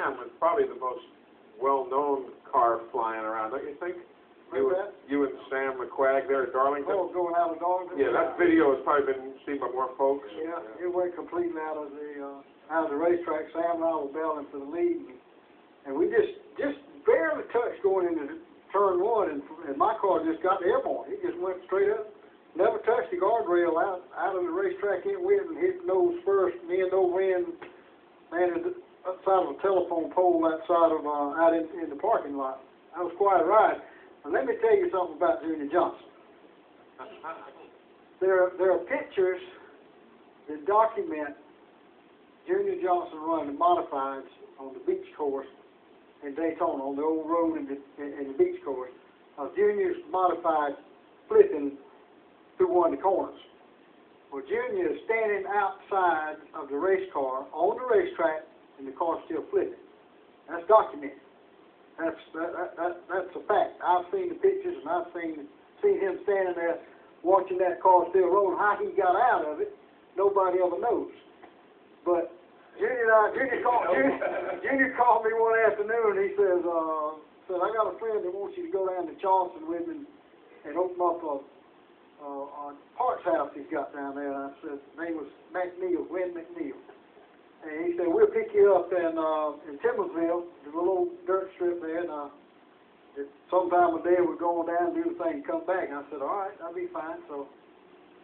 Sam is probably the most well-known car flying around, don't you think? You and Sam McQuagg there at Darlington? Oh, going out of Darlington? Yeah, that video has probably been seen by more folks. Yeah, it went completely out of the racetrack. Sam and I were battling for the lead, and we just barely touched going into turn one, and my car just got airborne. It just went straight up, never touched the guardrail out of the racetrack. It went and hit nose first, and then over in, landed outside of a telephone pole outside of out in the parking lot. That was quite a ride. And let me tell you something about Junior Johnson. There are pictures that document Junior Johnson running the modifieds on the beach course in Daytona, on the old road in the beach course, of Junior's modified flipping through one of the corners. Well, Junior is standing outside of the race car on the racetrack, and the car's still flipping. That's documented. That's a fact. I've seen the pictures, and I've seen him standing there watching that car still rolling. How he got out of it, nobody ever knows. But Junior called me one afternoon, and he says, I got a friend that wants you to go down to Charleston with him and open up a parts house he's got down there. And I said, his name was Win McNeil. And he said, we'll pick you up in Timbersville, the little old dirt strip there, and sometime a day we're going down and do the thing and come back. And I said, all right, that'll be fine. So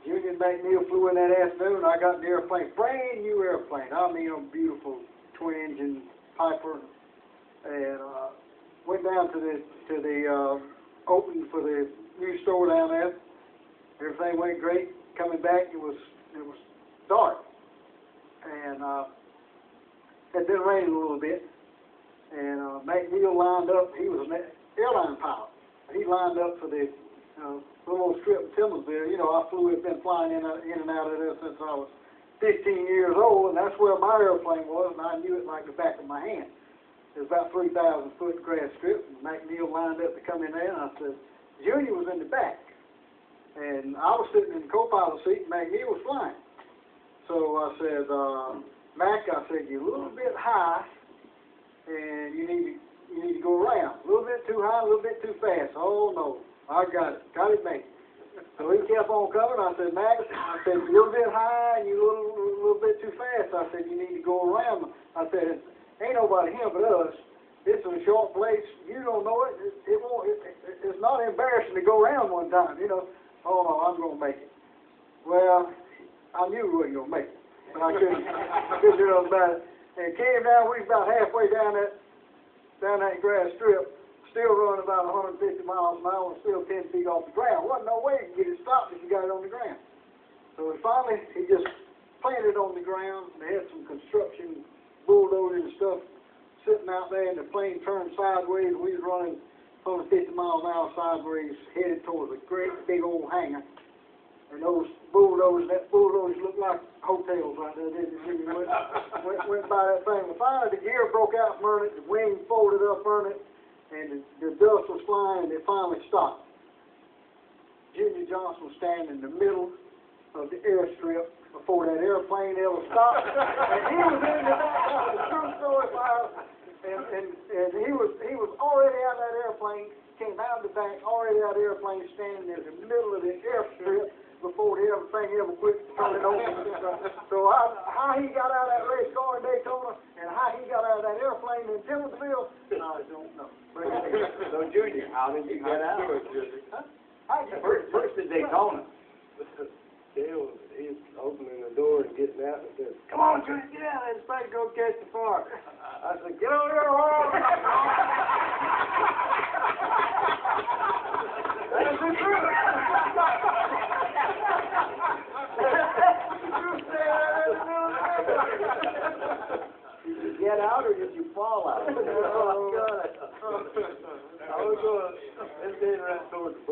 Junior and McNeil flew in that afternoon, and I got in the airplane, brand new airplane. I mean, a beautiful twin-engine Piper, and went down to the opening for the new store down there. Everything went great. Coming back, it was dark, and it had been raining a little bit, and McNeil lined up. He was an airline pilot. He lined up for the little old strip in Timbersville. You know, I been flying in and out of there since I was 15 years old, and that's where my airplane was, and I knew it like the back of my hand. It was about 3,000-foot grass strip, and McNeil lined up to come in there, and I said, Junior was in the back, and I was sitting in the co-pilot seat, and McNeil was flying. So I said, Mac, I said, you're a little bit high, and you need to go around. A little bit too high, a little bit too fast. Oh, no, I got it made. So he kept on coming. I said, Mac, I said, you're a little bit high, and you're a little bit too fast. I said, you need to go around. I said, ain't nobody here but us. It's a short place. You don't know it. It's not embarrassing to go around one time, you know. Oh, no, I'm going to make it. Well, I knew we wasn't going to make it. But I couldn't do nothing about it. And came down, we was about halfway down that grass strip, still running about 150 miles an hour, and still 10 feet off the ground. Wasn't no way you could get it stopped if you got it on the ground. So finally, he just planted on the ground. They had some construction bulldozers and stuff sitting out there, and the plane turned sideways. We was running 150 miles an hour sideways, headed towards a great big old hangar. And those bulldozers looked like hotels right there, didn't they? Went by that thing. Well, finally, the gear broke out from it, the wing folded up on it, and the dust was flying, and it finally stopped. Junior Johnson was standing in the middle of the airstrip before that airplane ever stopped. And he was in the back of the true story file, and he was already out of that airplane, came out of the back, already out of the airplane, standing in the middle of the airstrip before everything ever quit turning over. So how he got out of that race car in Daytona and how he got out of that airplane in Timbersville, I don't know. So Junior, how did you get out? First in Daytona. Cale, he's opening the door and getting out and says, Come on, Junior, get out of this thing, go catch the fire. I said, get over here, Ron. That's the truth. Did you get out or did you fall out? Oh, God. I was going, it's getting right towards the